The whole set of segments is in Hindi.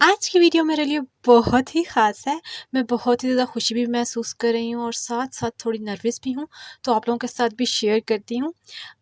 आज की वीडियो मेरे लिए बहुत ही ख़ास है। मैं बहुत ही ज़्यादा खुशी भी महसूस कर रही हूँ और साथ-साथ थोड़ी नर्वस भी हूँ, तो आप लोगों के साथ भी शेयर करती हूँ।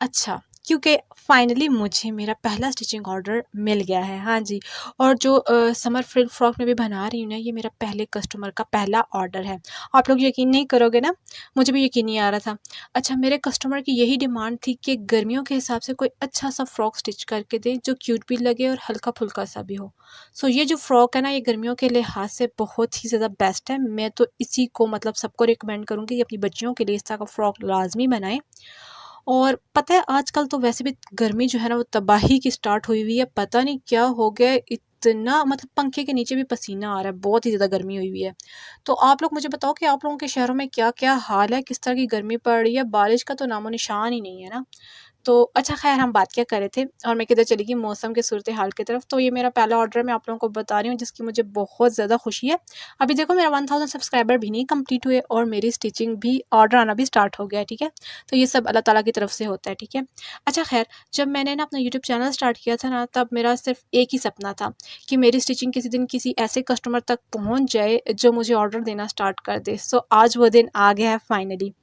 अच्छा, क्योंकि फाइनली मुझे मेरा पहला स्टिचिंग ऑर्डर मिल गया है। हाँ जी, और जो समर फ्रिल फ्रॉक मैं भी बना रही हूँ ना, ये मेरा पहले कस्टमर का पहला ऑर्डर है। आप लोग यकीन नहीं करोगे ना, मुझे भी यकीन नहीं आ रहा था। अच्छा, मेरे कस्टमर की यही डिमांड थी कि गर्मियों के हिसाब से कोई अच्छा-सा फ्रॉक स्टिच करके दें, जो क्यूट भी लगे और हल्का-फुल्का सा भी हो। सो ये जो फ्रॉक है ना, ये गर्मियों के लिहाज से बहुत ही ज़्यादा बेस्ट है। मैं तो इसी को मतलब सबको रिकमेंड करूँगी कि अपनी बच्चियों के लिए इस तरह का फ्रॉक लाज़मी बनाएँ। और पता है, आजकल तो वैसे भी गर्मी जो है ना, वो तबाही की स्टार्ट हुई हुई है। पता नहीं क्या हो गया है, इतना मतलब पंखे के नीचे भी पसीना आ रहा है, बहुत ही ज़्यादा गर्मी हुई हुई है। तो आप लोग मुझे बताओ कि आप लोगों के शहरों में क्या-क्या हाल है? किस तरह की गर्मी पड़ रही है? बारिश का तो नामो-निशान ही नहीं है ना। तो अच्छा, ख़ैर हम बात क्या कर रहे थे और मैं किधर चली गई मौसम के सूरत-ए-हाल की तरफ। तो ये मेरा पहला ऑर्डर है, मैं आप लोगों को बता रही हूँ, जिसकी मुझे बहुत ज़्यादा खुशी है। अभी देखो, मेरा 1000 सब्सक्राइबर भी नहीं कंप्लीट हुए और मेरी स्टिचिंग भी ऑर्डर आना भी स्टार्ट हो गया है, ठीक है? तो ये सब अल्लाह ताला की तरफ से होता है, ठीक है? अच्छा ख़ैर, जब मैंने ना अपना यूट्यूब चैनल स्टार्ट किया था ना, तब मेरा सिर्फ़ एक ही सपना था कि मेरी स्टिचिंग किसी दिन किसी ऐसे कस्टमर तक पहुँच जाए, जो मुझे ऑर्डर देना स्टार्ट कर दे। सो आज वो दिन आ गया है फाइनली।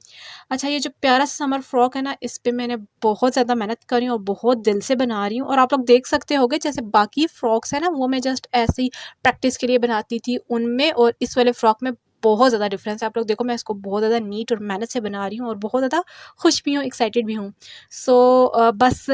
अच्छा, ये जो प्यारा सा समर फ्रॉक है ना, इस पे मैंने बहुत ज़्यादा मेहनत करी और बहुत दिल से बना रही हूँ। और आप लोग देख सकते होंगे, जैसे बाकी फ्रॉक्स है ना, वो मैं जस्ट ऐसे ही प्रैक्टिस के लिए बनाती थी, उनमें और इस वाले फ्रॉक में बहुत ज़्यादा डिफरेंस है। आप लोग देखो, मैं इसको बहुत ज़्यादा नीट और मेहनत से बना रही हूँ और बहुत ज़्यादा खुश भी हूँ, एक्साइटेड भी हूँ। सो बस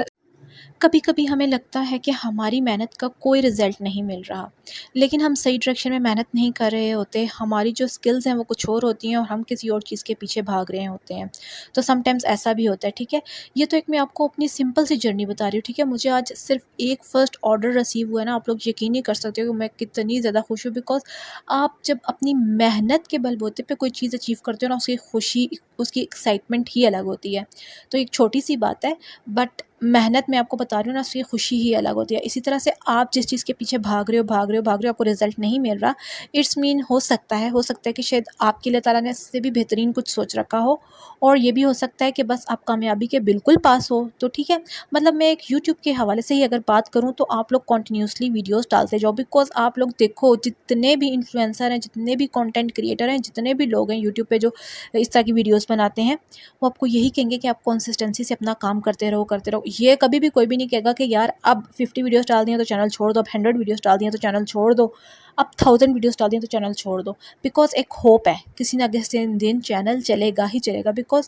कभी-कभी हमें लगता है कि हमारी मेहनत का कोई रिज़ल्ट नहीं मिल रहा, लेकिन हम सही डायरेक्शन में मेहनत नहीं कर रहे होते, हमारी जो स्किल्स हैं वो कुछ और होती हैं और हम किसी और चीज़ के पीछे भाग रहे होते हैं। तो समटाइम्स ऐसा भी होता है, ठीक है? ये तो एक मैं आपको अपनी सिंपल सी जर्नी बता रही हूँ, ठीक है? मुझे आज सिर्फ़ एक फ़र्स्ट ऑर्डर रिसीव हुआ है ना, आप लोग यकीन नहीं कर सकते हो कि मैं कितनी ज़्यादा खुश हूँ। बिकॉज़ आप जब अपनी मेहनत के बलबूते पे कोई चीज़ अचीव करते हो ना, उसकी खुशी, उसकी एक्साइटमेंट ही अलग होती है। तो एक छोटी-सी बात है, बट मेहनत मैं आपको बता रही हूँ ना, उसकी खुशी ही अलग होती है। इसी तरह से आप जिस चीज़ के पीछे भाग रहे हो, भाग रहे हो, भाग रहे हो, आपको रिज़ल्ट नहीं मिल रहा, इट्स मीन हो सकता है कि शायद आपके लिए ताला ने इससे भी बेहतरीन कुछ सोच रखा हो। और ये भी हो सकता है कि बस आप कामयाबी के बिल्कुल पास हो, तो ठीक है। मतलब मैं एक यूट्यूब के हवाले से ही अगर बात करूँ, तो आप लोग कंटिन्यूअसली वीडियोज़ डालते जाओ। बिकॉज़ आप लोग देखो, जितने भी इन्फ्लुएंसर हैं, जितने भी कंटेंट क्रिएटर हैं, जितने भी लोग हैं यूट्यूब पे जो इस तरह की वीडियोज़ बनाते हैं, वो आपको यही कहेंगे कि आप कंसिस्टेंसी से अपना काम करते रहो, करते रहो। ये कभी भी कोई भी नहीं कहेगा कि यार अब 50 वीडियोज़ डाल दी हैं तो चैनल छोड़ दो, अब 100 वीडियोज़ डाल दी हैं तो चैनल छोड़ दो, अब 1000 वीडियोज़ डाल दी हैं तो चैनल छोड़ दो। बिकॉज़ एक होप है, किसी ना किसी दिन चैनल चलेगा ही चलेगा। बिकॉज़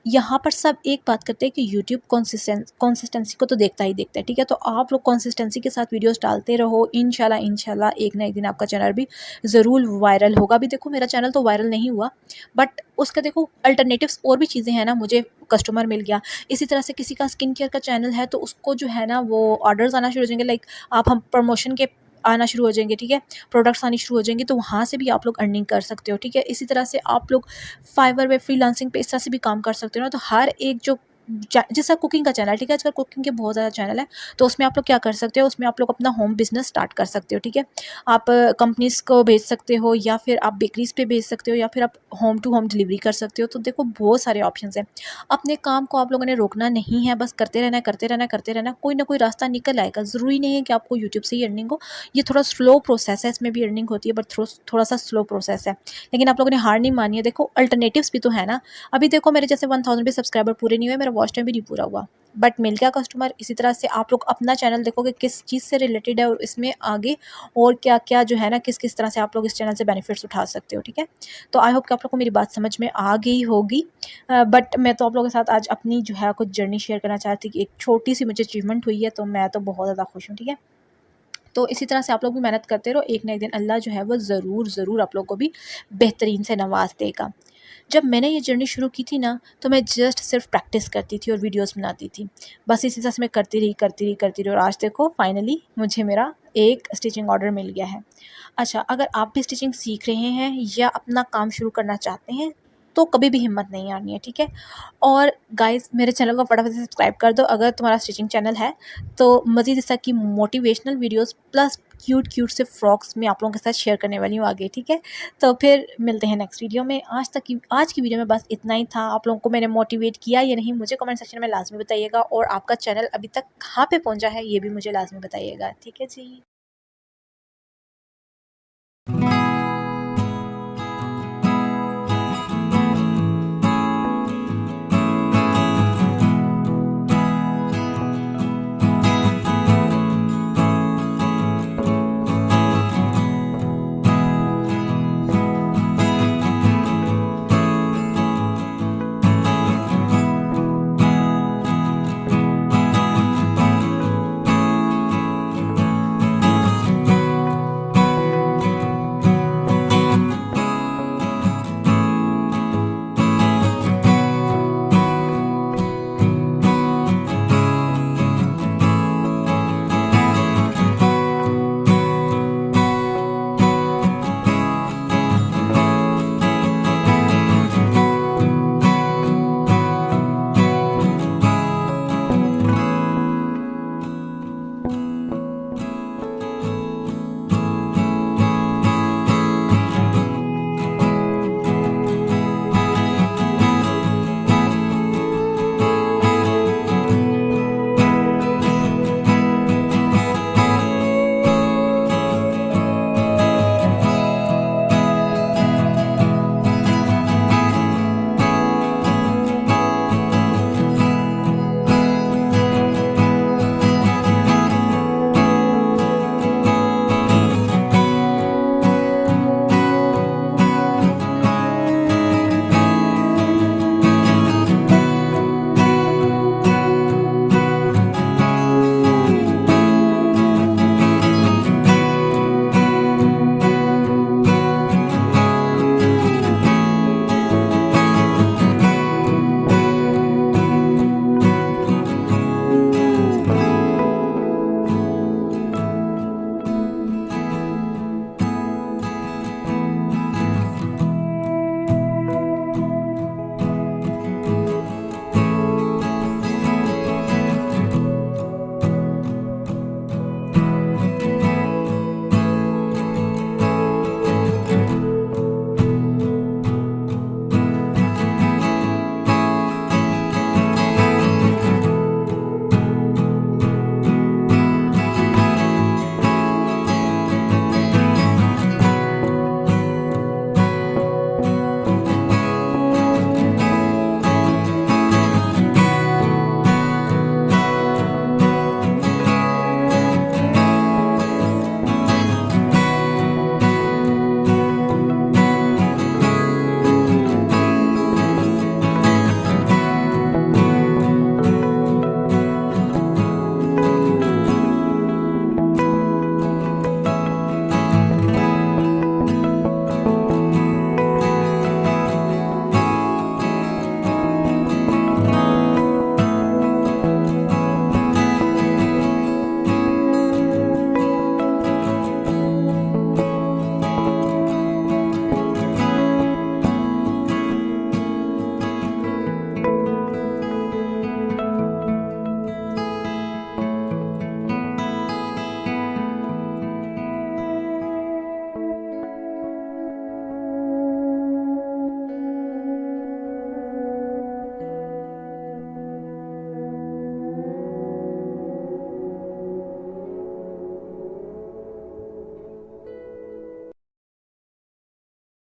यहाँ पर सब एक बात करते हैं कि यूट्यूब कंसिस्टेंसी को तो देखता ही देखता है, ठीक है? तो आप लोग कंसिस्टेंसी के साथ वीडियोज़ डालते रहो, इंशाल्लाह इंशाल्लाह एक ना एक दिन आपका चैनल भी ज़रूर वायरल होगा। अभी देखो, मेरा चैनल तो वायरल नहीं हुआ, बट उसका देखो अल्टरनेटिव्स और भी चीज़ें हैं ना, मुझे कस्टमर मिल गया। इसी तरह से किसी का स्किन केयर का चैनल है, तो उसको जो है ना, वो ऑर्डर्स आना शुरू हो जाएँगे, लाइक आप हम प्रमोशन के आना शुरू हो जाएँगे, ठीक है? प्रोडक्ट्स आनी शुरू हो जाएँगी, तो वहाँ से भी आप लोग अर्निंग कर सकते हो, ठीक है? इसी तरह से आप लोग फाइवर पे, फ्रीलांसिंग पे इस तरह से भी काम कर सकते हो ना। तो हर एक जो जैसा कुकिंग का चैनल, ठीक है? आजकल कुकिंग के बहुत ज़्यादा चैनल है, तो उसमें आप लोग क्या कर सकते हो, उसमें आप लोग अपना होम बिज़नेस स्टार्ट कर सकते हो, ठीक है? आप कंपनीज़ को भेज सकते हो, या फिर आप बेकरीज़ पे भेज सकते हो, या फिर आप होम टू होम डिलीवरी कर सकते हो। तो देखो, बहुत सारे ऑप्शंस हैं। अपने काम को आप लोगों ने रोकना नहीं है, बस करते रहना है, करते रहना है, करते रहना है। कोई ना कोई रास्ता निकल आएगा। ज़रूरी नहीं है कि आपको यूट्यूब से ही अर्निंग हो। ये थोड़ा स्लो प्रोसेस है, इसमें भी अर्निंग होती है, बट थोड़ा-सा स्लो प्रोसेस है। लेकिन आप लोगों ने हार नहीं मानी है। देखो, अल्टरनेटिव्स भी तो है ना। अभी देखो, मेरे जैसे 1000 भी सब्सक्राइबर पूरे नहीं हुए, मेरा वॉच टाइम भी नहीं पूरा हुआ, बट मिल गया कस्टमर। इसी तरह से आप लोग अपना चैनल देखो कि किस चीज़ से रिलेटेड है और इसमें आगे और क्या-क्या जो है ना, किस-किस तरह से आप लोग इस चैनल से बेनिफिट्स उठा सकते हो, ठीक है? तो आई होप कि आप लोग को मेरी बात समझ में आ गई होगी। बट मैं तो आप लोगों के साथ आज अपनी जो है कुछ जर्नी शेयर करना चाहती कि एक छोटी-सी मुझे अचीवमेंट हुई है, तो मैं तो बहुत ज़्यादा खुश हूँ, ठीक है? तो इसी तरह से आप लोग भी मेहनत करते रहो, एक ना एक दिन अल्लाह जो है वो ज़रूर आप लोग को भी बेहतरीन से नवाज़ देगा। जब मैंने ये जर्नी शुरू की थी ना, तो मैं जस्ट सिर्फ प्रैक्टिस करती थी और वीडियोस बनाती थी। बस इसी तरह से मैं करती रही और आज देखो फाइनली मुझे मेरा एक स्टिचिंग ऑर्डर मिल गया है। अच्छा, अगर आप भी स्टिचिंग सीख रहे हैं या अपना काम शुरू करना चाहते हैं, तो कभी भी हिम्मत नहीं हारनी है, ठीक है? और गाइज़, मेरे चैनल को फटाफट से सब्सक्राइब कर दो अगर तुम्हारा स्टिचिंग चैनल है, तो मज़ीद इस तरह की मोटिवेशनल वीडियोज़ प्लस क्यूट से फ्रॉक्स मैं आप लोगों के साथ शेयर करने वाली हूँ आगे, ठीक है? तो फिर मिलते हैं नेक्स्ट वीडियो में। आज की वीडियो में बस इतना ही था। आप लोगों को मैंने मोटिवेट किया या नहीं, मुझे कमेंट सेक्शन में लाज़मी बताइएगा, और आपका चैनल अभी तक कहाँ पे पहुँचा है, ये भी मुझे लाज़मी बताइएगा, ठीक है जी?